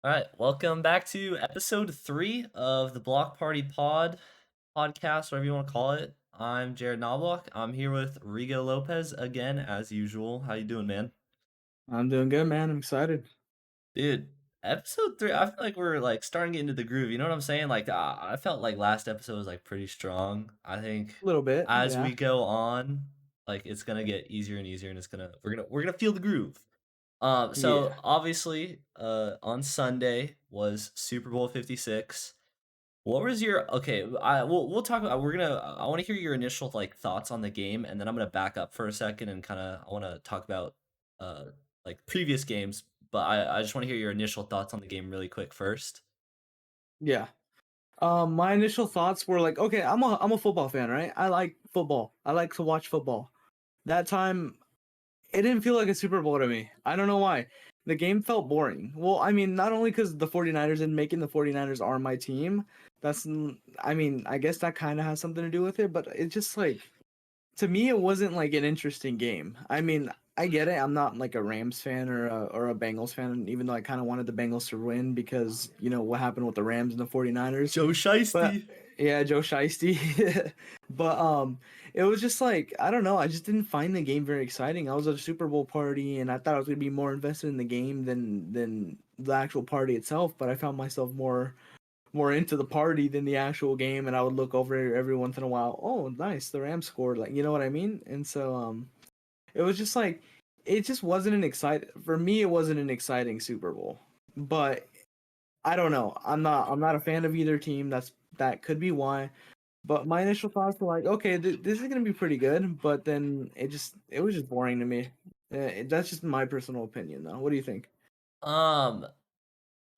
All right, welcome back to episode 3 of the Block Party podcast, whatever you want to call it. I'm Jared and Rigo. I'm here with Rigo Lopez again, as usual. How you doing, man? I'm doing good, man. I'm excited. Dude, episode 3, I feel like we're like starting to get into the groove. You know what I'm saying? Like, I felt like last episode was like pretty strong. I think A little bit, as yeah. we go on, like it's gonna get easier and easier, and we're gonna feel the groove. So Yeah. obviously, on Sunday was Super Bowl 56. What was your okay? We'll talk about. I want to hear your initial like thoughts on the game, and then I'm gonna back up for a second and kind of I want to talk about uh like previous games. But I just want to hear your initial thoughts on the game really quick first. Yeah. My initial thoughts were like, okay, I'm a football fan, right? I like football. I like to watch football. That time it didn't feel like a Super Bowl to me. I don't know why. The game felt boring. Well, I mean, not only cuz the 49ers and making the 49ers are my team. I mean, I guess that kind of has something to do with it, but it just like to me it wasn't like an interesting game. I mean, I get it. I'm not like a Rams fan or a Bengals fan, even though I kind of wanted the Bengals to win because you know what happened with the Rams and the 49ers. Joe But Shiesty. yeah, Joe Shiesty. But it was just like I don't know. I just didn't find the game very exciting. I was at a Super Bowl party and I thought I was gonna be more invested in the game than the actual party itself. But I found myself more into the party than the actual game, and I would look over every once in a while. Oh, nice, the Rams scored, like you know what I mean. And so it was just like it just wasn't an exciting for me. It wasn't an exciting Super Bowl, but I don't know. I'm not a fan of either team. That could be why. But my initial thoughts were like, okay, this is gonna be pretty good. But then it was just boring to me. That's just my personal opinion, though. What do you think? Um,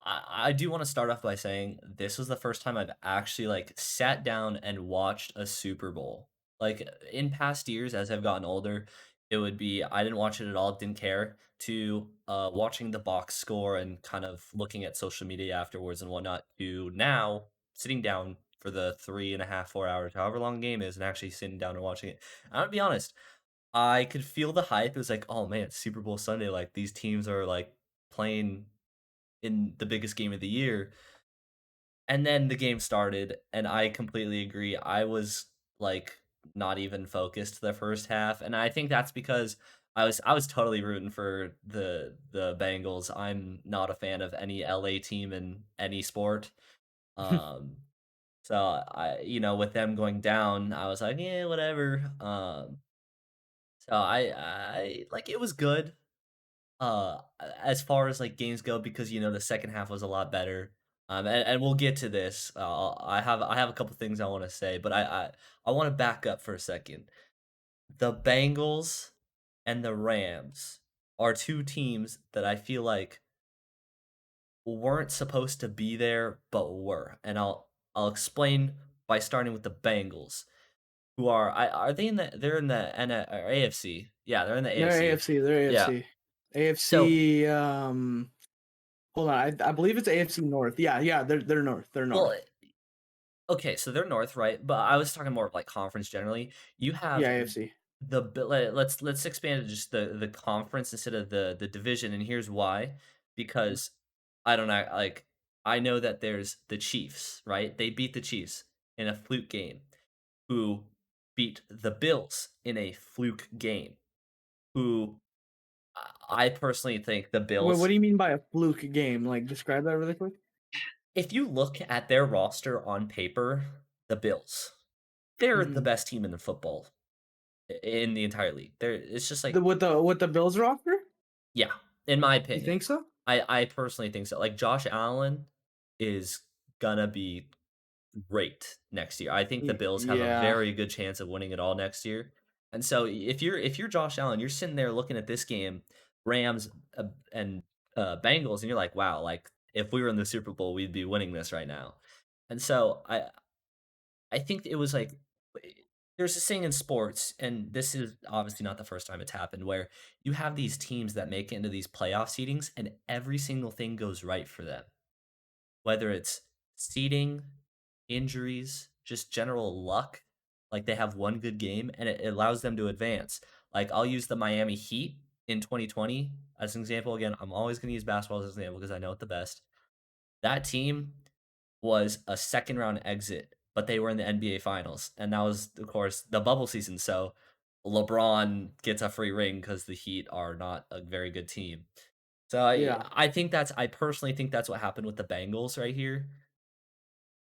I do want to start off by saying this was the first time I've actually like sat down and watched a Super Bowl. Like in past years, as I've gotten older, it would be I didn't watch it at all, didn't care, to watching the box score and kind of looking at social media afterwards and whatnot, to now sitting down for the 3.5, 4 hours, however long the game is, and actually sitting down and watching it. I'm gonna be honest, I could feel the hype. It was like, oh man, it's Super Bowl Sunday. Like these teams are like playing in the biggest game of the year. And then the game started, and I completely agree. I was like not even focused the first half, and I think that's because I was totally rooting for the Bengals. I'm not a fan of any LA team in any sport. Um, so with them going down, I was like, yeah, whatever. So I like it was good. As far as, like, games go because, the second half was a lot better, and we'll get to this. I have a couple things I wanna say, but I wanna back up for a second. The Bengals and the Rams are 2 teams that I feel like weren't supposed to be there, but were, and I'll explain by starting with the Bengals, who are they in they're in the or AFC. Yeah, they're in the They're AFC. AFC. They're Yeah. AFC. So AFC. Hold on. I believe it's AFC North. Yeah, yeah. They're North. They're well, North. okay, so they're North, right? But I was talking more of like conference generally. You Yeah, have AFC. let's expand to just the conference instead of the division, and here's why. Because I don't know, like I know that there's the Chiefs, right? They beat the Chiefs in a fluke game, who beat the Bills in a fluke game, who I personally think the What Bills, do you mean by a fluke game? Like, describe that really quick. if you look at their roster on paper, the Bills, they're the Hmm. best team in the football in the entire league. There, it's just The like, with the Bills roster? yeah, in my You opinion, think so? I personally think so. Like Josh Allen is gonna be great next year. I think the Bills have a Yeah. very good chance of winning it all next year. And so if you're Josh Allen, you're sitting there looking at this game, Rams and Bengals, and you're like, wow, like if we were in the Super Bowl, we'd be winning this right now. And so I think it was like there's this thing in sports, and this is obviously not the first time it's happened, where you have these teams that make it into these playoff seedings, and every single thing goes right for them. Whether it's seeding, injuries, just general luck, like they have one good game and it allows them to advance. Like I'll use the Miami Heat in 2020 as an example. Again, I'm always going to use basketball as an example because I know it the best. That team was a second round exit, but they were in the NBA finals, and that was, of course, the bubble season, so LeBron gets a free ring because the Heat are not a very good team. So Yeah. I personally think that's what happened with the Bengals right here.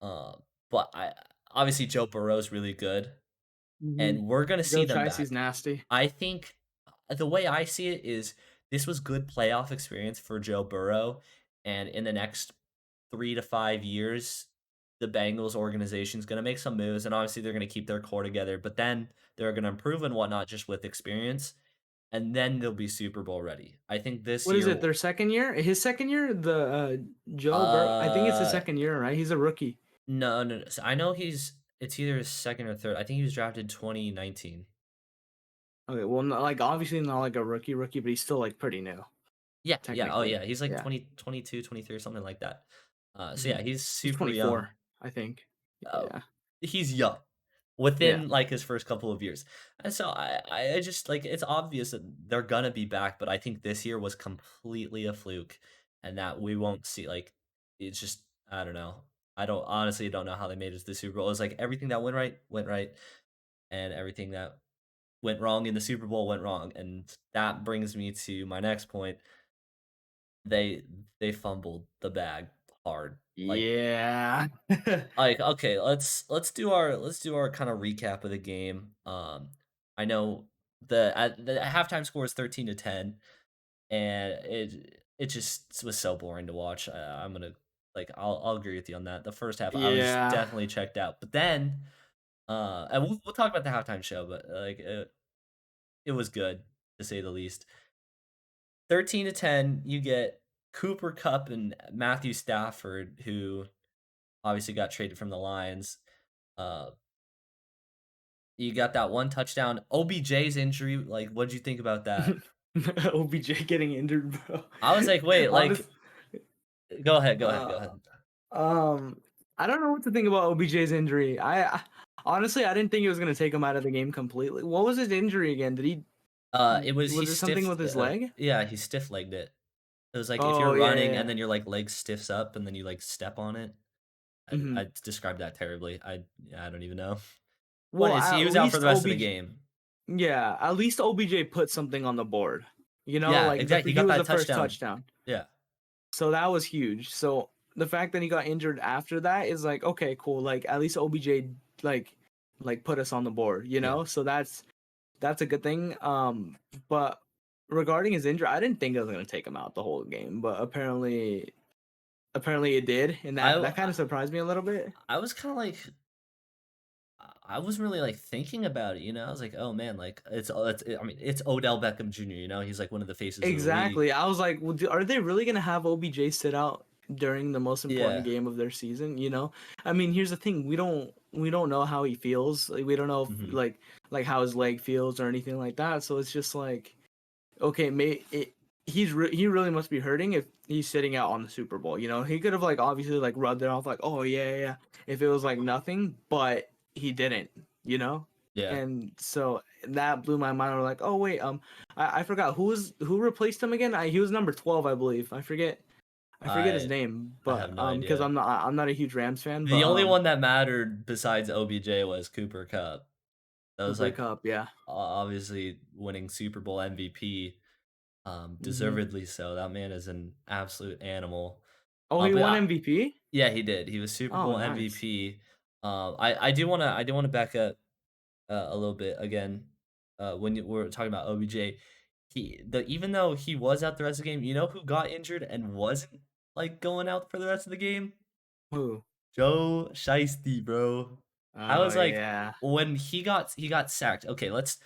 But I obviously Joe Burrow's really good, Hmm. and we're gonna see Joe them Chicey's back. nasty. I think the way I see it is this was good playoff experience for Joe Burrow, and in the next 3 to 5 years, the Bengals organization is gonna make some moves, and obviously they're gonna keep their core together, but then they're gonna improve and whatnot just with experience, and then they'll be Super Bowl ready. I think this What is year it? Their second year? His second year? The Joe Burrow. I think it's his uh, second year, right? He's a rookie. no, no, no, so I know it's either his 2nd or 3rd. I think he was drafted 2019. Okay, well, not, like obviously not like a rookie, but he's still like pretty new, Yeah, yeah, oh, technically. yeah, he's like Yeah. 20, 22, 23 or something like that. So Hmm. yeah, he's He's super young. 24, I think. Oh, Yeah. he's young Yeah. within, like, his first couple of years, and so I just like, it's obvious that they're gonna be back, but I think this year was completely a fluke, and that we won't see, like, it's just I don't know. I don't honestly don't know how they made it to the Super Bowl. It's like everything that went right, and everything that went wrong in the Super Bowl went wrong, and that brings me to my next point. They they fumbled the bag hard. Yeah. Okay, let's do our kinda recap of the game. I know the halftime score is 13-10, and it just was so boring to watch. I'm gonna like, I'll agree with you on that. The first half, I was Yeah. definitely checked out, but then, and we'll talk about the halftime show, but, it was good, to say the least. 13-10, you get Cooper Kupp and Matthew Stafford, who obviously got traded from the Lions. Uh, you got that one touchdown. OBJ's injury, like, what'd you think about that? OBJ getting injured, bro. I was like, "Wait, Honest, like" go ahead, go ahead, go uh, ahead. um, I don't know what to think about OBJ's injury. Honestly, I didn't think it was gonna take him out of the game completely. What was his injury again? Did he It was he was it something stiff with his leg? yeah, he stiff-legged it. It was like if you're Oh yeah, yeah, running and yeah. then your, like, leg stiffs up and then you, like, step on it. I Mhm. described that terribly. I don't even know. Point Well, is he at was out for least the rest of the OBJ, game. yeah, at least OBJ put something on the board. You know, Yeah, like exactly, he he got was the that first touchdown. touchdown. Yeah, So that was huge. So the fact that he got injured after that is like, okay, cool. Like at least OBJ like put us on the board, you yeah. know? So that's a good thing. But regarding his injury, I didn't think it was gonna take him out the whole game, but apparently it did, and I that kind of surprised me a little bit. I was kinda like I wasn't really, like, thinking about it, you know? I was like, "Oh, man," like, I mean, it's Odell Beckham Jr., you know? He's, like, one of the faces of the league. Exactly. I was like, well, are they really gonna have OBJ sit out during the most important Yeah. game of their season? You know, I mean, here's the thing: we don't know how he feels. Like, we don't know if, Mhm. like how his leg feels or anything like that. So it's just like, okay, he really must be hurting if he's sitting out on the Super Bowl. You know, he could have like obviously like rubbed it off like, oh yeah, yeah, yeah, if it was like nothing, but he didn't. You know, Yeah. and so that blew my mind. We're like, oh wait, I forgot who replaced him again. He was number 12, I believe. I forget his I name, I but have no because idea. I'm not a huge Rams fan, The but only one that mattered besides OBJ was Cooper Kupp. That was, Cooper like, Cup, yeah. obviously winning Super Bowl MVP, Hmm. deservedly so. That man is an absolute animal. Oh, he But won MVP. yeah, he did. He was Super Oh, Bowl nice. MVP. I do wanna back up a little bit again. When you were talking about OBJ, even though he was out the rest of the game, you know who got injured and wasn't like going out for the rest of the game? Who? Joe Shiesty, bro. I Oh was like, yeah. when he got sacked. Okay, let's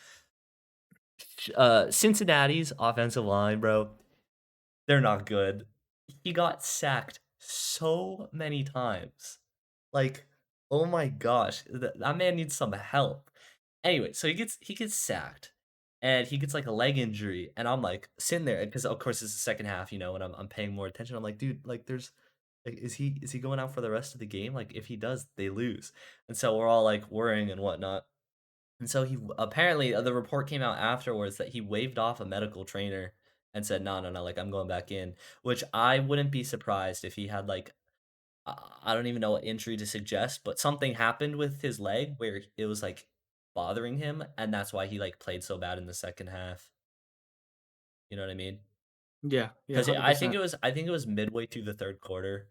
Cincinnati's offensive line, bro. They're not good. He got sacked so many times. Like, oh my gosh, that man needs some help. Anyway, so he gets sacked, and he gets, like, a leg injury, and I'm, like, sitting there because, of course, it's the second half, you know, and I'm paying more attention. I'm like, "Dude, like, there's like, is he going out for the rest of the game? Like, if he does, they lose." And so we're all, like, worrying and whatnot. And so apparently, the report came out afterwards that he waved off a medical trainer and said, "No, no, no, like, I'm going back in," which I wouldn't be surprised if he had, like I don't even know what injury to suggest, but something happened with his leg where it was, like, bothering him, and that's why he, like, played so bad in the second half. You know what I mean? Yeah, yeah, Because I think 100%. it was midway through the 3rd quarter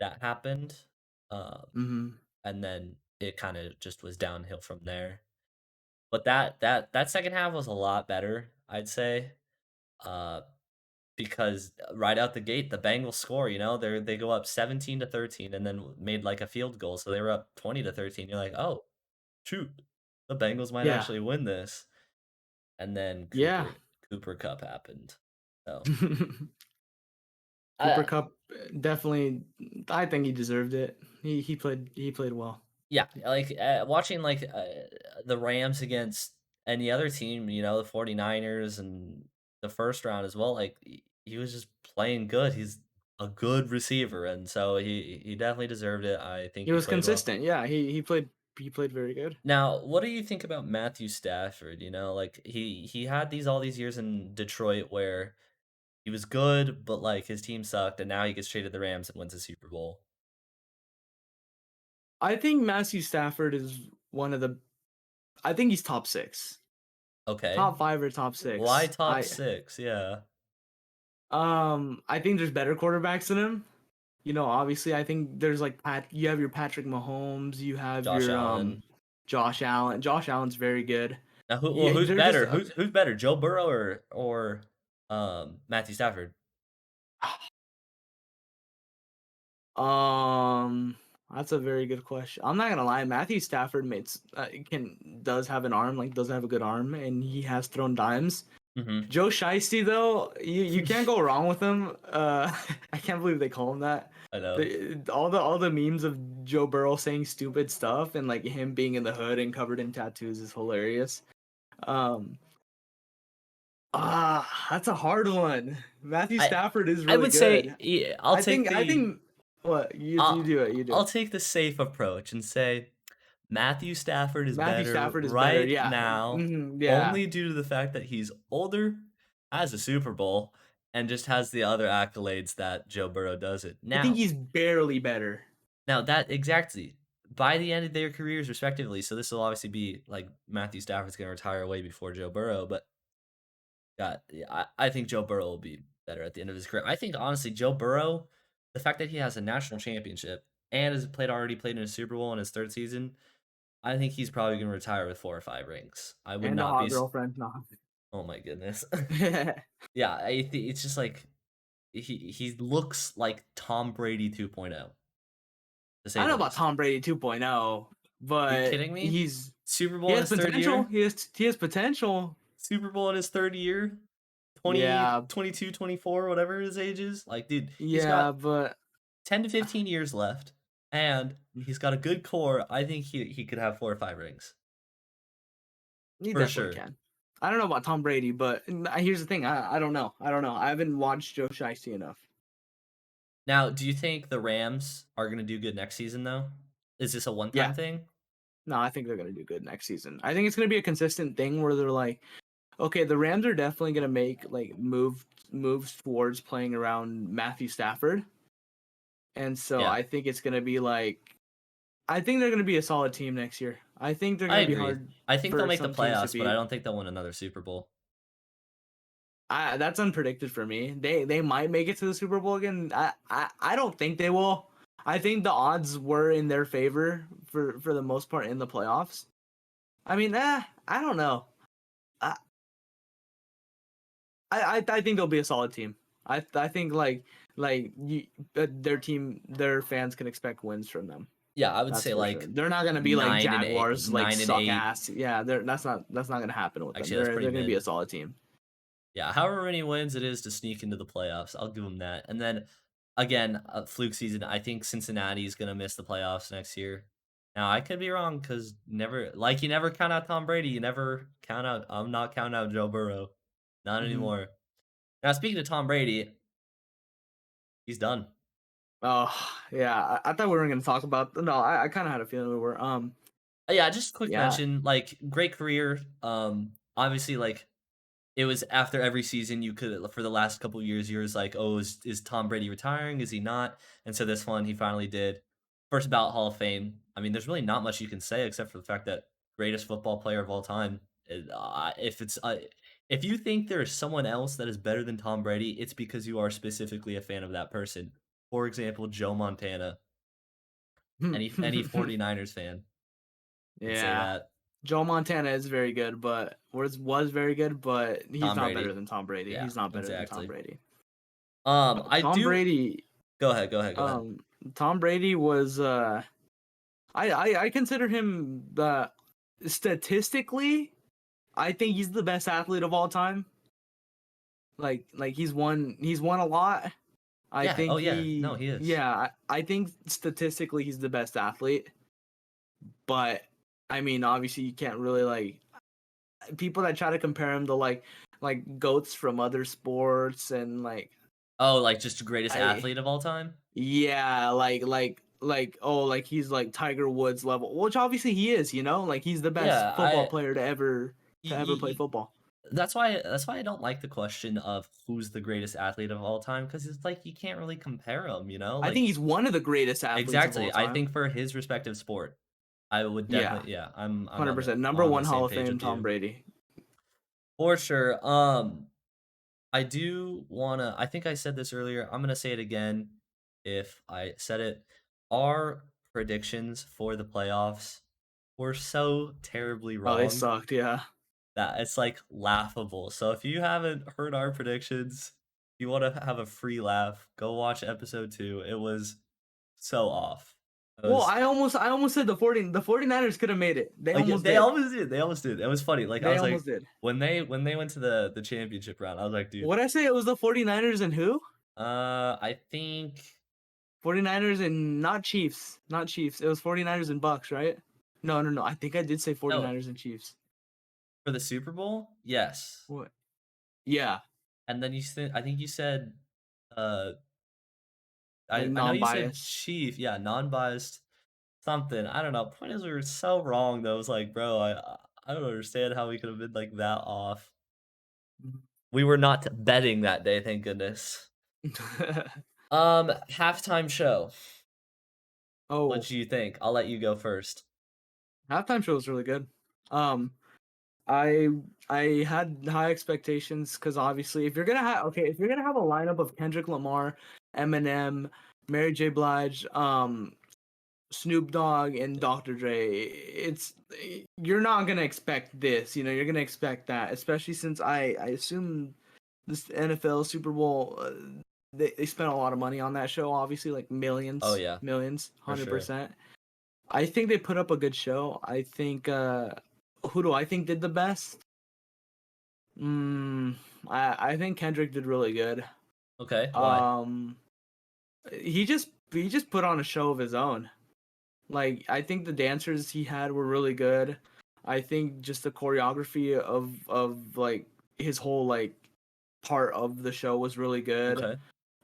that happened, um, Mhm. and then it kinda just was downhill from there. But that second half was a lot better, I'd say, uh, because right out the gate, the Bengals score, they go up 17-13 and then made, like, a field goal, so they were up 20-13. You're like, "Oh, shoot, the Bengals might Yeah. actually win this." And then Yeah. Cooper Cup happened. So, Cooper I Cup, definitely I think he deserved it. He played well. yeah, like, watching, like, the Rams against any other team, the 49ers and the 1st round as well, like, he was just playing good. He's a good receiver, and so he definitely deserved it. I think He he was played well. consistent. Yeah, he played very good. Now, what do you think about Matthew Stafford? Like, he had all these years in Detroit where he was good, but, like, his team sucked, and now he gets traded to the Rams and wins a Super Bowl. I think Matthew Stafford is one of the I think he's top 6. Okay. Top 5 or top Why 6. top 6? Yeah. I think there's better quarterbacks than him. Obviously, I think there's like you have your Patrick Mahomes, you have Josh your Allen. Josh Allen. Josh Allen's very good. Now Yeah, who's they're just better? Who's better, Joe Burrow or Matthew Stafford? um that's a very good question. I'm not gonna lie, Matthew Stafford can does have an arm, like does have a good arm, and he has thrown dimes. Mhm. Joe Shiesty though, you can't go wrong with him. I can't believe they call him that. I know. All the memes of Joe Burrow saying stupid stuff and like him being in the hood and covered in tattoos is hilarious. Um, that's a hard one. Matthew I Stafford is I really would say good. yeah, I think what you do it, you do I'll it. take the safe approach and say Matthew Stafford is Matthew better Stafford is better. right Yeah, now, yeah. only due to the fact that he's older, has a Super Bowl, and just has the other accolades that Joe Burrow doesn't. I think Now he's barely better. now that exactly, by the end of their careers respectively, so this will obviously be like Matthew Stafford's gonna retire way before Joe Burrow, but yeah, I think Joe Burrow will be better at the end of his career. I think honestly, Joe Burrow, the fact that he has a national championship and has already played in a Super Bowl in his 3rd season, I think he's probably gonna retire with 4 or 5 rings. I would And a not be hot s girlfriend. No. oh my goodness. Yeah, it's just like he looks like Tom Brady 2.0, to I say don't know the about least. Tom Brady 2.0, Are you but kidding me? he's Super he Bowl in has his 3rd potential. year? He has potential. Super Bowl in his 3rd year? 20, Yeah, 22, 24, whatever his age is? Like, dude, he's yeah, got but 10 to 15 years left, and he he's got a good core. I think he could have 4 or 5 rings, for definitely sure. can. I don't know about Tom Brady, but here's the thing. I don't know. I don't know. I haven't watched Joe Shiesty enough. Now, do you think the Rams are gonna do good next season, though? Is this a Yeah, one-time thing? no, I think they're gonna do good next season. I think it's gonna be a consistent thing where they're like, okay, the Rams are definitely gonna make like moves towards playing around Matthew Stafford, and so Yeah, I think it's gonna be like I think they're gonna be a solid team next year. I think they're I gonna be agree. hard I think they'll for make the some teams to playoffs, but I beat. don't think they'll win another Super Bowl. That's unpredicted for me. They might make it to the Super Bowl again. I don't think they will. I think the odds were in their favor for the most part in the playoffs. I mean, I don't know. I I think they'll be a solid team. I think their fans can expect wins from them. Yeah, I would That's say, for sure. like, They're not gonna be like 9 and 8 Jaguars, like 9 and suck 8. ass. Yeah, that's not gonna happen with them. Actually, that's They're pretty they're gonna be a mid. solid team. Yeah, however many wins it is to sneak into the playoffs, I'll give them that. And then again, fluke season. I think Cincinnati is gonna miss the playoffs next year. Now I could be wrong because you never count out Tom Brady. You never count out. I'm not counting out Joe Burrow, not Hmm. anymore. Now speaking of Tom Brady, he's done. Oh yeah, I thought we were gonna talk about. No, I kind of had a feeling we were. Yeah, just a quick Yeah. mention. Like great career. Obviously like it was after every season you could for the last couple years, you was like, "Oh, is Tom Brady retiring? Is he not?" And so this one, he finally did. First ballot Hall of Fame. I mean, there's really not much you can say except for the fact that greatest football player of all time. If you think there is someone else that is better than Tom Brady, it's because you are specifically a fan of that person. For example, Joe Montana. Any 49ers fan would say Yeah. that. Joe Montana is very good, but was very good, but he's Tom not better Brady. than Tom Brady. Yeah, He's not better than Tom exactly. Brady. I Tom do Brady, Go ahead, go ahead, go ahead. um, Tom Brady was I consider him statistically, I think he's the best athlete of all time. Like he's won a lot. I Yeah, oh think yeah, no, he he is. yeah, I think statistically he's the best athlete, but I mean obviously you can't really like people that try to compare him to like goats from other sports and like Oh, like, just the greatest I athlete of all time? yeah, like oh like he's like Tiger Woods level, which obviously he is, like he's the best Yeah, football player to ever y to ever play y football. that's why I don't like the question of who's the greatest athlete of all time because it's like you can't really compare them. I think Like he's one of the greatest athletes of all exactly, I time. think for his respective sport, I would Yeah, definitely yeah, I'm on 100%. Number on the one Hall same of page Fame with Tom you. Brady. For sure, I do wanna I think I said this earlier, I'm gonna say it again if I said it. Our predictions for the playoffs were so terribly Oh, they wrong sucked. Yeah. that it's, like, laughable. So if you haven't heard our predictions, you wanna have a free laugh, go watch episode 2. It was so off. It Well, was I almost said the 49ers could have made it. They like, almost they did. almost did, they almost did. It was funny, like, I They was almost like did. when they went to the championship round, I was like, "Dude, What I say it was the 49ers and who? I think" 49ers and not Chiefs. Not Chiefs. It was 49ers and Bucks, right? No, no, no. I think I did say no, 49ers and Chiefs. for the Super Bowl? Yes. What? Yeah, And then I think you said, uh, like I know you said non-biased. Chief, yeah, non-biased something, I don't know. Point is we were so wrong though, it's like, bro, I don't understand how we could have been, like, that off. We were not betting that day, thank goodness. Halftime show. What Oh, do you think? I'll let you go first. halftime show was really good. Um, I I had high expectations because obviously if you're gonna have a lineup of Kendrick Lamar, Eminem, Mary J. Blige, Snoop Dogg, and Dr. Dre, you're not gonna expect this. You're gonna expect that, especially since I assume this NFL Super Bowl. They spent a lot of money on that show, obviously, like Oh, millions, yeah, millions, for sure. 100%. I think they put up a good show. I think who do I think did the best? Mm, I think Kendrick did really good. Okay, why? Um, he just put on a show of his own. Like I think the dancers he had were really good. I think just the choreography of like his whole like part of the show was really good. Okay.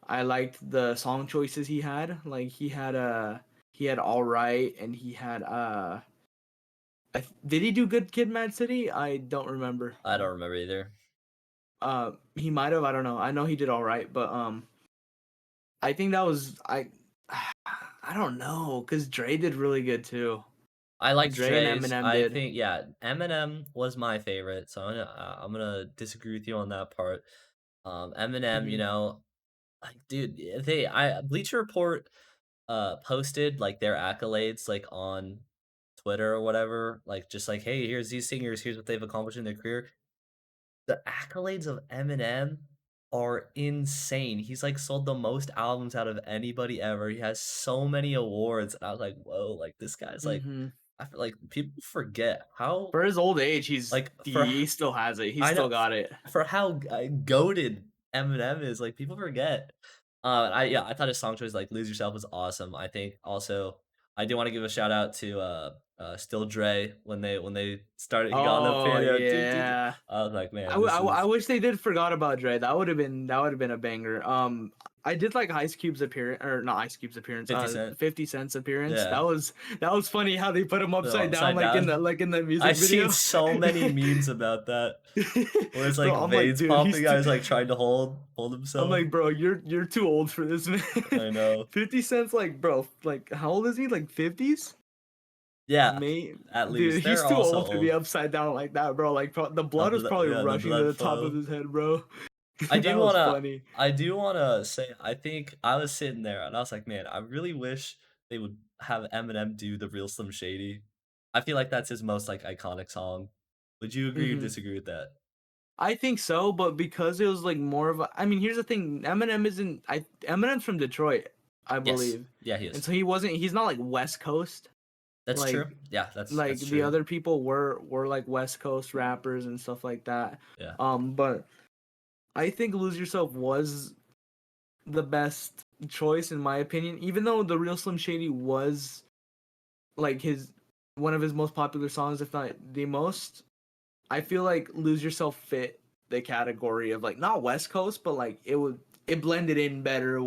I liked the song choices he had. Like he had All Right and he had did he do Good Kid, Mad City? I don't remember. I don't remember either. He might have. I don't know. I know he did all right, but I think that was I don't know because Dre did really good too. I liked Dre and Dre's. Eminem I did. think yeah, Eminem was my favorite, so I'm gonna disagree with you on that part. Eminem, Hmm. like, dude, they I Bleacher Report, posted, like, their accolades, like, on Twitter or whatever, like, just like, "Hey, here's these singers, here's what they've accomplished in their career." The accolades of Eminem are insane. He's, like, sold the most albums out of anybody ever. He has so many awards, and I was like, "Whoa," like, this guy's, like Hmm. I feel like people forget how For his old age, like, he still has it. He's I still know got it. for how goated Eminem is, like, people forget. I thought his song choice, like, "Lose Yourself" was awesome. I think also I do wanna give a shout out to, Still Dre when they started he got on the Oh piano, "Do, do, do." yeah. I was like, I, "Man, w- this I, w- I is wish they did forgot about Dre. That would have been a banger. I did like Ice Cube's appearance, or not Ice Cube's appearance. 50 Cent." 50 Cent's appearance. Yeah. That was funny how they put him The upside down upside like in down. the music I've seen video. so many memes about that, where it's, like, Bro, I'm like, veins dude, he's popping too, out, he's, like, trying to hold I'm himself. like, bro, you're too old for this, man. I know. 50 Cent's like, bro, like how old is he? Like 50s? Yeah, May at Dude, least. he's They're too also old to be old. upside down like that, bro. Like the blood was probably Yeah, the rushing to blood the top of flow. his head, bro. I That do was wanna funny. I do wanna say, I think I was sitting there and I was like, "Man, I really wish they would have Eminem do the Real Slim Shady." I feel like that's his most, like, iconic song. Would you agree or Hmm. disagree with that? I think so, but because it was like more of a, I mean, here's the thing: Eminem's from Detroit, I Yes. believe, Yeah, he and is. so he's not like West Coast, That's like true. Yeah, that's like the true. other people were like West Coast rappers and stuff like that. Yeah. But I think Lose Yourself was the best choice in my opinion, even though the Real Slim Shady was like his one of his most popular songs, if not the most. I feel like Lose Yourself fit the category of like not West Coast, but like it blended in better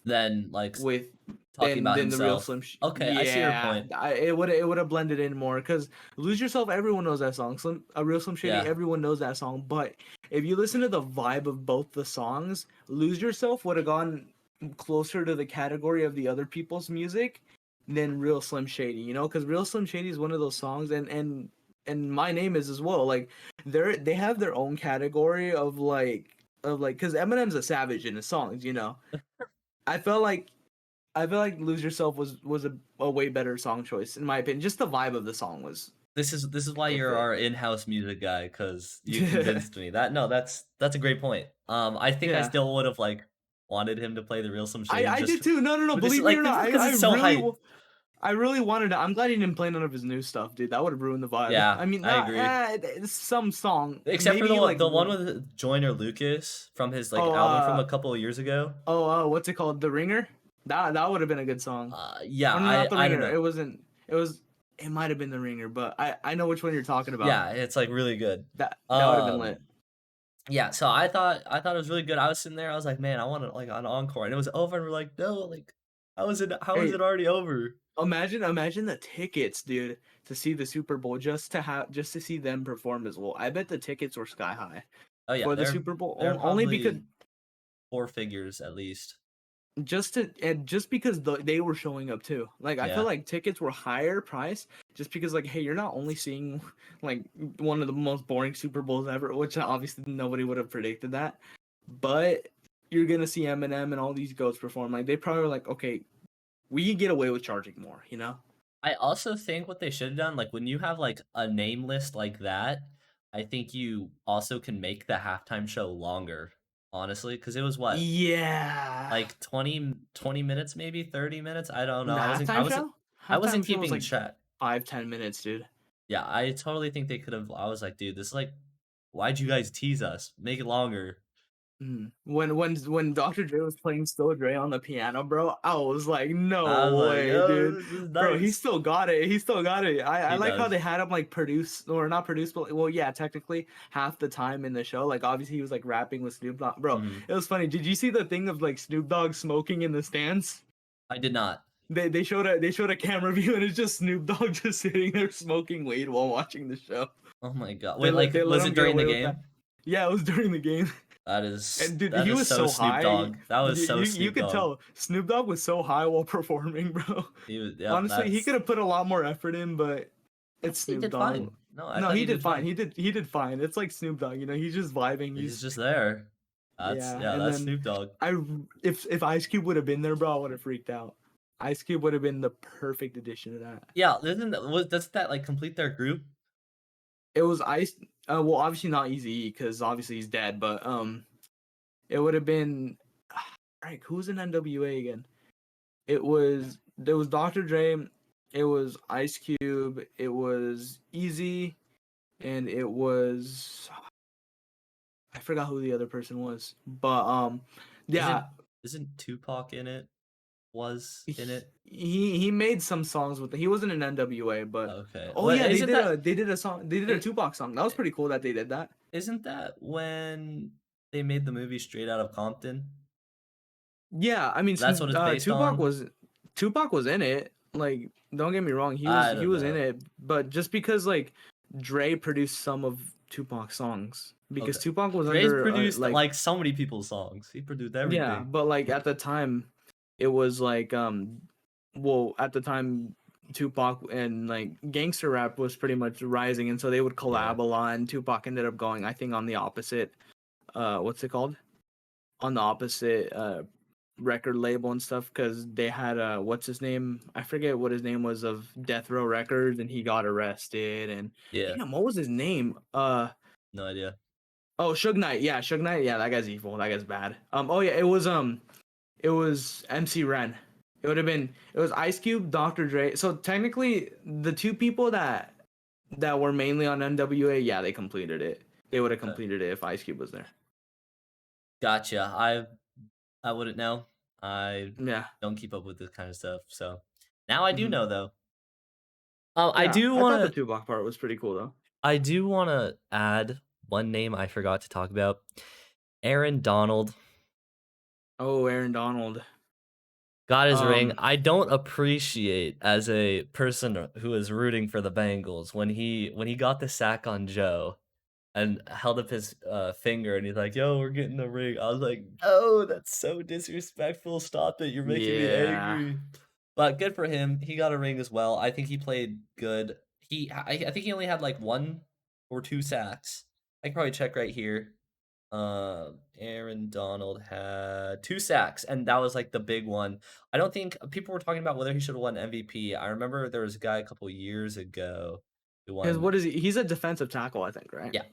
Then, like, with talking about than the real himself. Slim. Okay, I see your Yeah, point. it would have blended in more because Lose Yourself, everyone knows that song. A Real Slim Shady, Yeah. everyone knows that song. But if you listen to the vibe of both the songs, Lose Yourself would have gone closer to the category of the other people's music than Real Slim Shady. You know, because Real Slim Shady is one of those songs, and My Name Is as well. Like they have their own category of like because Eminem's a savage in his songs. You know, I felt like I feel like Lose Yourself was a way better song choice in my opinion. Just the vibe of the song was This is why you're perfect. our in-house music guy, because you convinced me. That no, that's a great point. I think I Yeah. still would've, like, wanted him to play the Real Slim Shady I just did too. No, no, no. but this Believe me or like, not, this because it's so hype. I really wanted to. I'm glad he didn't play none of his new stuff, dude. That would have ruined the vibe. Yeah, I mean, I not agree. some song, Except for maybe like the one one. with Joyner Lucas from his, like, Oh, album from a couple of years ago. what's it called? The Ringer. That would have been a good song. Yeah, Oh no, not the I don't Ringer. know. It wasn't. It was. It might have been the Ringer, but I know which one you're talking about. Yeah, it's, like, really good. That would have been lit. Um, yeah, so I thought it was really good. I was sitting there, I was like, "Man, I want, like, an encore," and it was over, and we're like, "No, like, how is Hey, it already over?" imagine the tickets, dude, to see the Super Bowl just to see them perform as well. I bet the tickets were sky high Oh, yeah, for the Super Bowl they're only because probably 4 figures at least. just because they were showing up too. Like I feel Yeah. like tickets were higher price just because like hey, you're not only seeing like one of the most boring Super Bowls ever, which obviously nobody would have predicted that. But you're going to see Eminem and all these goats perform. Like they probably were like, "Okay, we can get away with charging more," you know? I also think what they should have done, like, when you have, like, a name list like that, I think you also can make the halftime show longer, honestly, because it was what? Yeah. Like, 20 minutes, maybe 30 minutes? I don't The know. halftime show? I wasn't Halftime show was keeping like track. 5-10 minutes, dude. Yeah, I totally think they could have I was like, "Dude, this is like why'd you guys tease us? Make it longer." Mm. When Dr. Dre was playing Still Dre on the piano, bro, I was like, I was no like, way, "Yo, dude. this is Bro, he nice." still got it. He still got it. I He like how does. they had him like produce or not produce, but well, yeah, technically half the time in the show. Like obviously he was like rapping with Snoop Dogg. Bro, Mhm. it was funny. Did you see the thing of like Snoop Dogg smoking in the stands? I did not. They showed a camera view and it's just Snoop Dogg just sitting there smoking weed while watching the show. Oh my god. They Wait, let like, they let was him it get during the away with that. game? Yeah, it was during the game. And dude, That he is was so so Snoop high. Dogg. That was so You Snoop could Dogg. tell Snoop Dogg was so high while performing, bro. He was yep, Honestly, he could that's have put a lot more effort in, but I it's thought he Snoop did Dogg. fine. No, I No, thought he he did did fine. fine. He did fine. It's like Snoop Dogg, he's just vibing. He's He's just there. That's yeah, yeah, and that's then Snoop Dogg. I if Ice Cube would have been there, bro, I would have freaked out. Ice Cube would have been the perfect addition to that. Yeah, isn't that was doesn't that, like, complete their group? It was Ice. Well, obviously not Easy because obviously he's dead, but it would have been. Right, who's in NWA again? There was Dr. Dre, it was Ice Cube, it was Easy, and it was I forgot who the other person was. But yeah, Isn't Tupac in it? was in He it? he made some songs with he wasn't in NWA, but Okay. oh Well, yeah, isn't that they did a song they did a I Tupac song. That was pretty cool that they did that. isn't that when they made the movie Straight Outta Compton? Yeah, I mean, That's what it's based on? Tupac was in it. Like, don't get me wrong, I he don't was in know. it, but just because like Dre produced some of Tupac's songs because Okay. Tupac was Dre's under produced, like like, so many people's songs. He produced yeah, everything. but like at the time, it was like well at the time Tupac and like gangster rap was pretty much rising, and so they would Yeah. collab a lot. And Tupac ended up going, I think, on the opposite. What's it called? On the opposite record label and stuff because they had what's his name? I forget what his name was of Death Row Records, and he got arrested. And Yeah. damn, what was his name? No idea. Oh, Suge Knight. Yeah, Suge Knight. Yeah, that guy's evil. That guy's bad. Oh yeah, it was MC Ren. It was Ice Cube, Dr. Dre. So technically, the two people that were mainly on NWA, yeah, they completed it. They would have Okay. completed it if Ice Cube was there. Gotcha. I wouldn't know. I Yeah, don't keep up with this kind of stuff, so now I do hmm know, though. yeah. I thought the Tupac part was pretty cool though. I do wanna add one name I forgot to talk about. Aaron Donald Oh, Aaron Donald. got his ring. Um, I don't appreciate as a person who is rooting for the Bengals when he got the sack on Joe and held up his, finger and he's like, "Yo, we're getting a ring." I was like, "Oh, that's so disrespectful. Stop it. You're making me yeah. angry." But good for him. He got a ring as well. I think he played good. I think he only had, like, 1 or 2 sacks. I can probably check right here. Aaron Donald had 2 sacks, and that was, like, the big one. I don't think people were talking about whether he should have won MVP. I remember there was a guy a couple years ago who His won. what is he? He's a defensive tackle, I think, right? Yeah.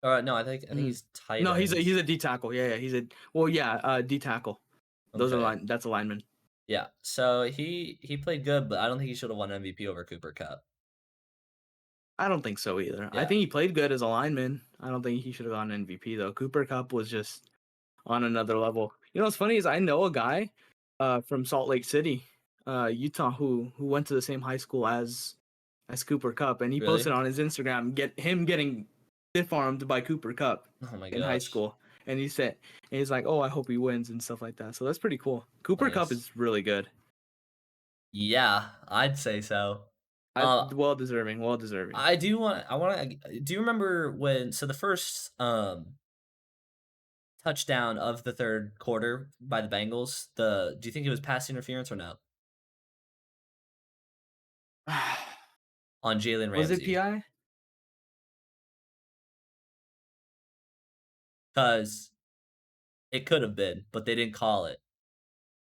No, I think Mhm. he's tight No, end. he's a D tackle. Yeah, yeah, he's a well, yeah, D tackle. Those are Okay. line. That's a lineman. Yeah. So he played good, but I don't think he should have won MVP over Cooper Cup. I don't think so either. I Yeah. think he played good as a lineman. I don't think he should have gone MVP though. Cooper Cup was just on another level. You know what's funny is I know a guy, from Salt Lake City, Utah, who went to the same high school as Cooper Cup, and he Really? posted on his Instagram getting stiff armed by Cooper Cup Oh my in high gosh. school, and he's like, oh, I hope he wins and stuff like that. So that's pretty cool. Cooper Cup Nice. is really good. Yeah, I'd say so. I Uh, well deserving, well deserving. I wanna do you remember when so the first, touchdown of the 3rd quarter by the Bengals, do you think it was pass interference or no? On Jalen Was it Ramsey? PI? 'Cause it could have been, but they didn't call it.